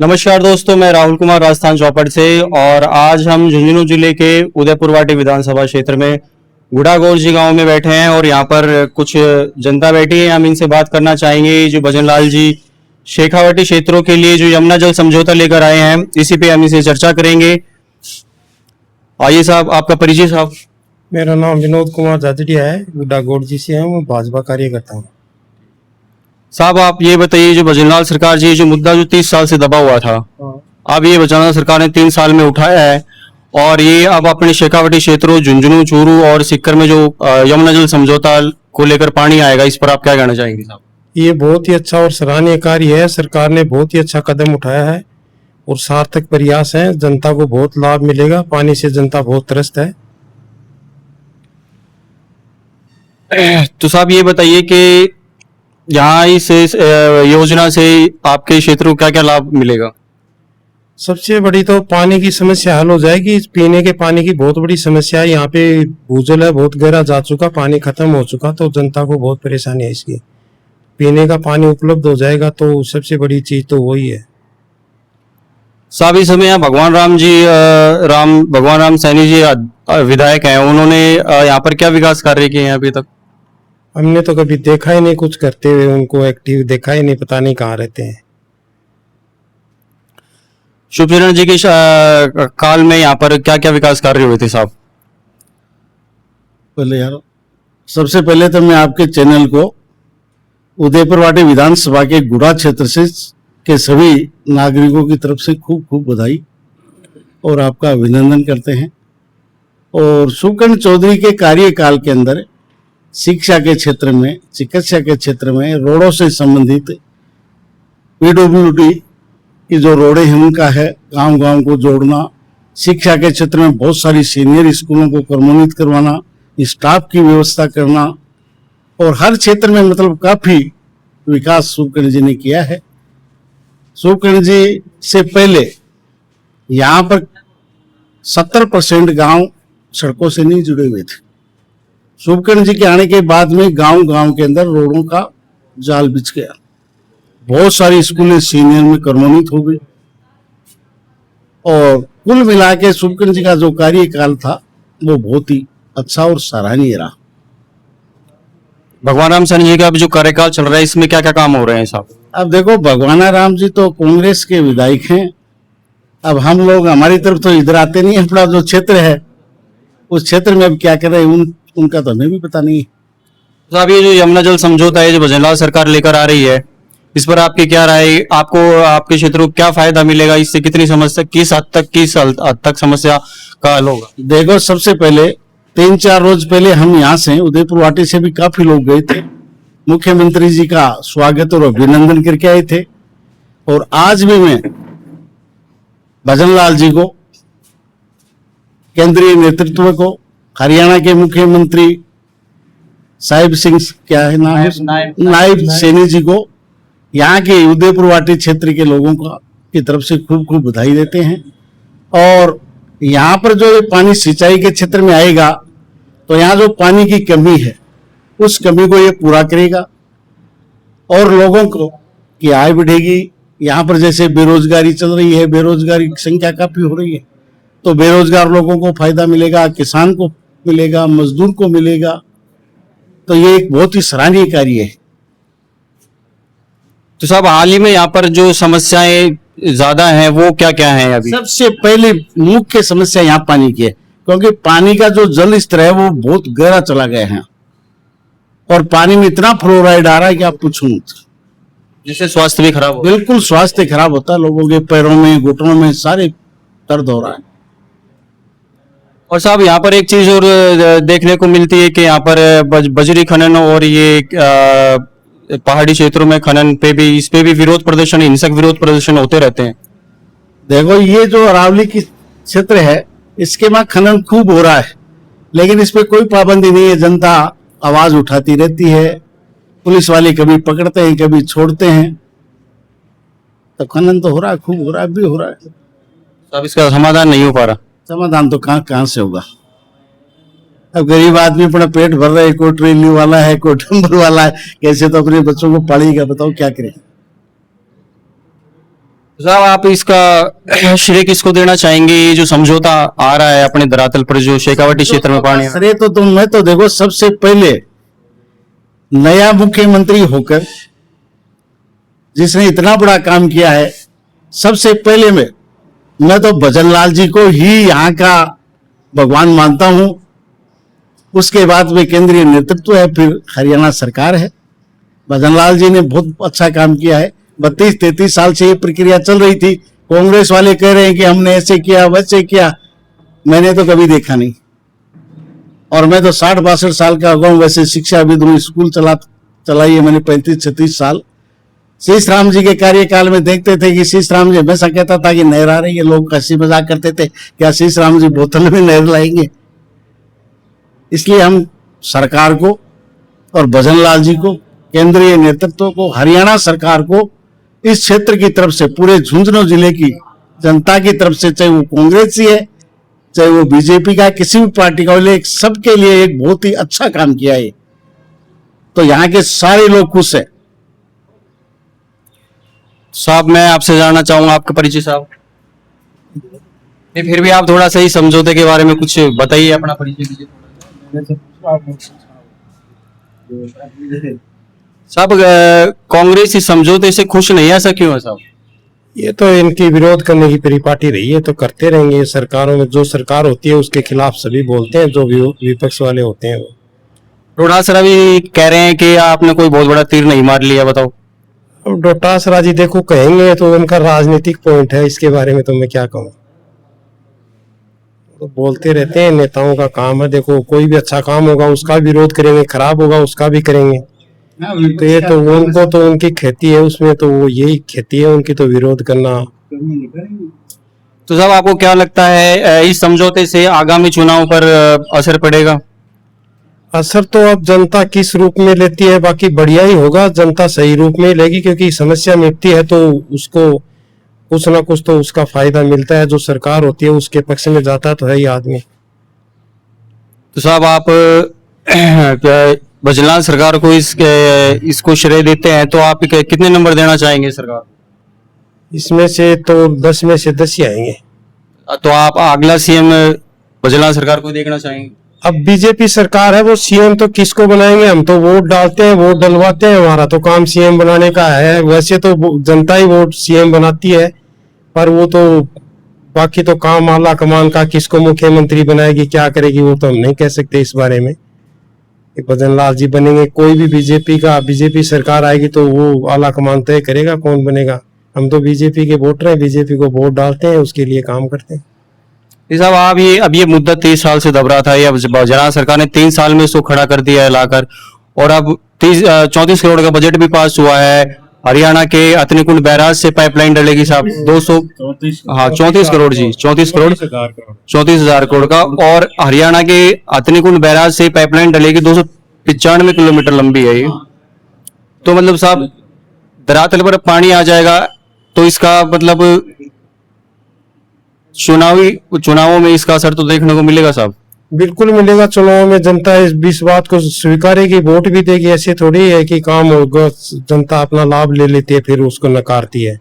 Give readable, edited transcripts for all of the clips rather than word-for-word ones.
नमस्कार दोस्तों, मैं राहुल कुमार राजस्थान चौपड़ से। और आज हम झुंझुनू जिले के उदयपुरवाटी विधानसभा क्षेत्र में गुड़ागोरजी गांव में बैठे हैं और यहाँ पर कुछ जनता बैठी है। हम इनसे बात करना चाहेंगे। जो भजनलाल जी शेखावाटी क्षेत्रों के लिए जो यमुना जल समझौता लेकर आए हैं, इसी पे हम इसे चर्चा करेंगे। आइए साहब, आपका परिचय साहब। मेरा नाम विनोद कुमार जाजड़िया है, गुड़ागोरजी से हूँ। मैं भाजपा कार्यकर्ता हूँ। साहब आप ये बताइए, जो भजनलाल सरकार जी जो मुद्दा जो 30 साल से दबा हुआ था, अब ये भजनलाल सरकार ने 3 साल में उठाया है और ये अब अपने शेखावाटी क्षेत्रों झुंझुनू, चूरू और सीकर में जो यमुना जल समझौता को लेकर पानी आएगा, इस पर आप क्या कहना चाहेंगे साहब? ये बहुत ही अच्छा और सराहनीय कार्य है। सरकार ने बहुत ही अच्छा कदम उठाया है और सार्थक प्रयास है। जनता को बहुत लाभ मिलेगा। पानी से जनता बहुत त्रस्त है। तो साहब ये बताइए कि यहाँ इस योजना से आपके क्षेत्र को क्या क्या लाभ मिलेगा? सबसे बड़ी तो पानी की समस्या हल हो जाएगी। पीने के पानी की बहुत बड़ी समस्या है। यहाँ पे भूजल है, बहुत गहरा जा चुका, पानी खत्म हो चुका, तो जनता को बहुत परेशानी है इसकी। पीने का पानी उपलब्ध हो जाएगा तो सबसे बड़ी चीज तो वही है। साहब इस समय यहाँ भगवान राम सैनी जी विधायक हैं, उन्होंने यहाँ पर क्या विकास कार्य किए हैं अभी तक? हमने तो कभी देखा ही नहीं कुछ करते हुए, उनको एक्टिव देखा ही नहीं, पता नहीं कहाँ रहते हैं। शिवचरण जी के काल में यहाँ पर क्या क्या विकास कार्य हुए थे साहब? पहले यार, सबसे पहले तो मैं आपके चैनल को उदयपुरवाटी विधानसभा के गुड़ा क्षेत्र से के सभी नागरिकों की तरफ से खूब खूब बधाई और आपका अभिनंदन करते हैं। और सुकर्ण चौधरी के कार्यकाल के अंदर शिक्षा के क्षेत्र में, चिकित्सा के क्षेत्र में, रोडों से संबंधित पीडब्ल्यूडी की जो रोडें हैं उनका है, गांव गांव को जोड़ना, शिक्षा के क्षेत्र में बहुत सारी सीनियर स्कूलों को क्रमोन्नत करवाना, स्टाफ की व्यवस्था करना और हर क्षेत्र में मतलब काफी विकास सुकर्ण जी ने किया है। सुकर्ण जी से पहले यहाँ पर 70% गांव सड़कों से नहीं जुड़े हुए थे। सुकर्ण जी के आने के बाद में गांव गांव के अंदर रोडों का जाल बिछ गया। बहुत सारी स्कूलें सीनियर में क्रमोन्नत हो गई और कुल मिला के सुकर्ण जी का जो कार्यकाल था वो बहुत ही अच्छा और सराहनीय रहा। भगवान राम सैनी जी का अभी जो कार्यकाल चल रहा है, इसमें क्या क्या काम हो रहे हैं साहब? अब देखो, भगवान राम जी तो कांग्रेस के विधायक हैं। अब हम लोग, हमारी तरफ तो इधर आते नहीं है। अपना जो क्षेत्र है उस क्षेत्र में अब क्या कर रहे हैं उनका तो हमें भी पता नहीं है। साहब ये जो यमुना जल समझौता है जो भजनलाल सरकार लेकर आ रही है, इस पर आपकी क्या राय? आपको आपके क्षेत्र को क्या फायदा मिलेगा? इससे कितनी समस्या, किस हद तक समस्या का हल होगा? देखो, सबसे पहले 3-4 रोज पहले हम यहाँ से उदयपुरवाटी से भी काफी लोग गए थे, मुख्यमंत्री जी का स्वागत और अभिनंदन करके आए थे। और आज भी मैं भजनलाल जी को, केंद्रीय नेतृत्व को, हरियाणा के मुख्यमंत्री साहिब सिंह, क्या है नाम है, नायब सैनी जी को, यहाँ के उदयपुरवाटी क्षेत्र के लोगों का की तरफ से खूब खूब बधाई देते हैं। और यहाँ पर जो ये पानी सिंचाई के क्षेत्र में आएगा तो यहाँ जो पानी की कमी है उस कमी को ये पूरा करेगा और लोगों को की आय बढ़ेगी। यहाँ पर जैसे बेरोजगारी चल रही है, बेरोजगारी की संख्या काफी हो रही है, तो बेरोजगार लोगों को फायदा मिलेगा, किसान को मिलेगा, मजदूर को मिलेगा। तो ये एक बहुत ही सराहनीय कार्य है। तो साहब हाल ही में यहाँ पर जो समस्याएं ज्यादा हैं वो क्या क्या हैं अभी? सबसे पहले मुख्य समस्या यहाँ पानी की है, क्योंकि पानी का जो जल स्तर है वो बहुत गहरा चला गया है और पानी में इतना फ्लोराइड आ रहा है कि आप पूछो मत, जिससे स्वास्थ्य भी खराब हो। बिल्कुल स्वास्थ्य खराब होता है। लोगों के पैरों में, घुटनों में सारे दर्द हो रहा है। और साहब यहाँ पर एक चीज और देखने को मिलती है कि यहाँ पर बजरी खनन और ये पहाड़ी क्षेत्रों में खनन पे भी, इस पे भी विरोध प्रदर्शन, हिंसक विरोध प्रदर्शन होते रहते हैं। देखो, ये जो अरावली की क्षेत्र है इसके में खनन खूब हो रहा है, लेकिन इस पे कोई पाबंदी नहीं है। जनता आवाज उठाती रहती है, पुलिस वाले कभी पकड़ते हैं कभी छोड़ते हैं, तो खनन तो हो रहा है, खूब हो रहा है, भी हो रहा है। अब इसका समाधान नहीं हो पा रहा। समाधान तो कहाँ से होगा? अब गरीब आदमी अपना पेट भर रहा है, कोई ट्रेन वाला है, कोई डंबर वाला है, कैसे तो अपने बच्चों को पालेगा? बताओ क्या करें। साहब आप इसका श्रेय किसको देना चाहेंगे, ये जो समझौता आ रहा है अपने धरातल पर, जो शेखावाटी क्षेत्र में पानी श्रेय तो तुम मैं तो देखो, सबसे पहले नया मुख्यमंत्री होकर जिसने इतना बड़ा काम किया है, सबसे पहले मैं तो भजनलाल जी को ही यहाँ का भगवान मानता हूं। उसके बाद में केंद्रीय नेतृत्व है, फिर हरियाणा सरकार है। भजनलाल जी ने बहुत अच्छा काम किया है। 32-33 साल से ये प्रक्रिया चल रही थी। कांग्रेस वाले कह रहे हैं कि हमने ऐसे किया वैसे किया, मैंने तो कभी देखा नहीं। और मैं तो 60-62 साल का हो गया हूं। वैसे शिक्षाविद हूं, स्कूल चलाई है मैंने 35-36 साल। शीश राम जी के कार्यकाल में देखते थे कि शीश राम जी हमेशा कहता था कि नहर आ रही है, लोग हंसी मजाक करते थे, क्या शीश राम जी बोतल में नहर लाएंगे। इसलिए हम सरकार को और भजनलाल जी को, केंद्रीय नेतृत्व को, हरियाणा सरकार को, इस क्षेत्र की तरफ से, पूरे झुंझुनू जिले की जनता की तरफ से, चाहे वो कांग्रेस ही है चाहे वो बीजेपी का, किसी भी पार्टी का, सबके लिए एक बहुत ही अच्छा काम किया है। तो यहाँ के सारे लोग खुश है। साहब मैं आपसे जानना चाहूंगा आपका परिचय साहब। नहीं, फिर भी आप थोड़ा सा ही समझौते के बारे में कुछ बताइए, अपना परिचय दीजिए। साहब कांग्रेस इस समझौते से खुश नहीं है, ऐसा क्यों है साहब? ये तो इनकी विरोध करने की परिपाटी रही है, तो करते रहेंगे। सरकारों में जो सरकार होती है उसके खिलाफ सभी बोलते हैं, जो विपक्ष वाले होते हैं वो। डोटासरा भी कह रहे हैं कि आपने कोई बहुत बड़ा तीर नहीं मार लिया, बताओ। अब डोटासरा जी देखो कहेंगे तो उनका राजनीतिक पॉइंट है, इसके बारे में तो मैं क्या कहूँ। तो बोलते रहते हैं, नेताओं का काम है। देखो कोई भी अच्छा काम होगा उसका विरोध करेंगे, खराब होगा उसका भी करेंगे। तो ये तो उनको तो उनकी खेती है, उसमें तो वो यही खेती है उनकी, तो विरोध करना। तो साहब आपको क्या लगता है इस समझौते से आगामी चुनाव पर असर पड़ेगा? असर तो अब जनता किस रूप में लेती है, बाकी बढ़िया ही होगा। जनता सही रूप में लेगी, क्योंकि समस्या मिटती है तो उसको कुछ ना कुछ तो उसका फायदा मिलता है। जो सरकार होती है उसके पक्ष में जाता तो है ही आदमी। तो साहब आप भजनलाल सरकार को इसको श्रेय देते हैं, तो आप कितने नंबर देना चाहेंगे सरकार? इसमें से तो 10 में से 10 ही आएंगे। तो आप अगला सीएम भजनलाल सरकार को देखना चाहेंगे? अब बीजेपी सरकार है, वो सीएम तो किसको बनाएंगे? हम तो वोट डालते हैं, वोट डलवाते हैं, हमारा तो काम सीएम बनाने का है। वैसे तो जनता ही वोट सीएम बनाती है, पर वो तो बाकी तो काम आला कमान का, किसको मुख्यमंत्री बनाएगी क्या करेगी वो तो हम नहीं कह सकते इस बारे में। भजनलाल जी बनेंगे, कोई भी बीजेपी सरकार आएगी तो वो आला कमान तय करेगा कौन बनेगा। हम तो बीजेपी के वोटर हैं, बीजेपी को वोट डालते हैं, उसके लिए काम करते हैं। साहब आप ये मुद्दा 30 साल से दब रहा था, ये भजनलाल सरकार ने 3 साल में इसको खड़ा कर दिया है लाकर, और अब 34 करोड़ का बजट भी पास हुआ है। हरियाणा के अतनीकुंड बैराज से पाइपलाइन डलेगी साहब 34 करोड़ जी, 34,000 करोड़ का। और हरियाणा के अतनीकुंड बैराज से पाइपलाइन डलेगी, 295 किलोमीटर लंबी है ये। तो मतलब साहब धरातल पर पानी आ जाएगा, तो इसका मतलब चुनावों में इसका असर तो देखने को मिलेगा साहब। बिल्कुल मिलेगा। चुनाव में जनता इस बात को स्वीकारेगी, वोट भी देगी। ऐसे थोड़ी है कि काम होगा, जनता अपना लाभ ले लेती है फिर उसको नकारती है।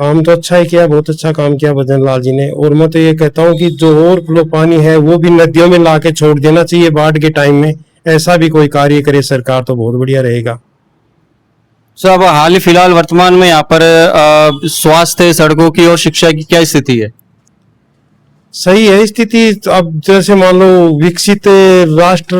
काम तो अच्छा ही किया, बहुत अच्छा काम किया भजनलाल जी ने। और मैं तो ये कहता हूँ कि जो ओवरफ्लो पानी है वो भी नदियों में ला के छोड़ देना चाहिए बाढ़ के टाइम में। ऐसा भी कोई कार्य करे सरकार तो बहुत बढ़िया रहेगा। साहब हाल फिलहाल वर्तमान में यहाँ पर स्वास्थ्य, सड़कों की और शिक्षा की क्या स्थिति है? सही है स्थिति। अब जैसे मान लो विकसित राष्ट्र,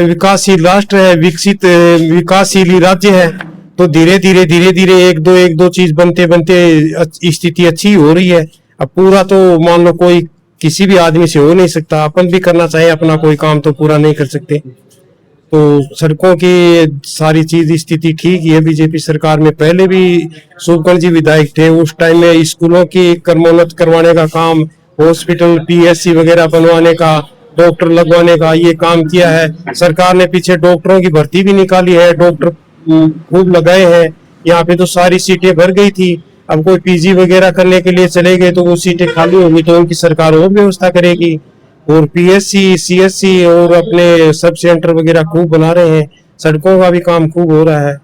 विकासशील राष्ट्र है, विकासशील राज्य है, तो धीरे धीरे एक दो चीज बनते स्थिति अच्छी हो रही है। अब पूरा तो मान लो कोई किसी भी आदमी से हो नहीं सकता, अपन भी करना चाहिए अपना कोई काम तो पूरा नहीं कर सकते। तो सड़कों की सारी चीज स्थिति ठीक ही है। बीजेपी सरकार में पहले भी सुबकर्ण जी विधायक थे, उस टाइम में स्कूलों की क्रमोन्नत करवाने का काम, हॉस्पिटल पीएससी वगैरह बनवाने का, डॉक्टर लगवाने का ये काम किया है सरकार ने। पीछे डॉक्टरों की भर्ती भी निकाली है, डॉक्टर खूब लगाए हैं। यहाँ पे तो सारी सीटें भर गई थी। अब कोई पीजी वगैरह करने के लिए चले गए तो वो सीटें खाली होंगी, तो उनकी सरकार और व्यवस्था करेगी। और पीएससी, सीएससी और अपने सब सेंटर वगैरह खूब बना रहे हैं। सड़कों का भी काम खूब हो रहा है।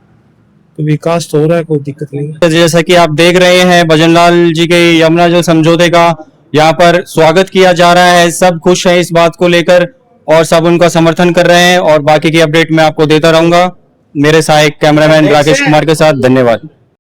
तो विकास तो हो रहा है, कोई दिक्कत नहीं है। तो जैसा कि आप देख रहे हैं भजनलाल जी के यमुना जल समझौते का यहाँ पर स्वागत किया जा रहा है, सब खुश हैं इस बात को लेकर और सब उनका समर्थन कर रहे हैं और बाकी की अपडेट मैं आपको देता रहूंगा। मेरे सहायक कैमरामैन राकेश कुमार के साथ, धन्यवाद।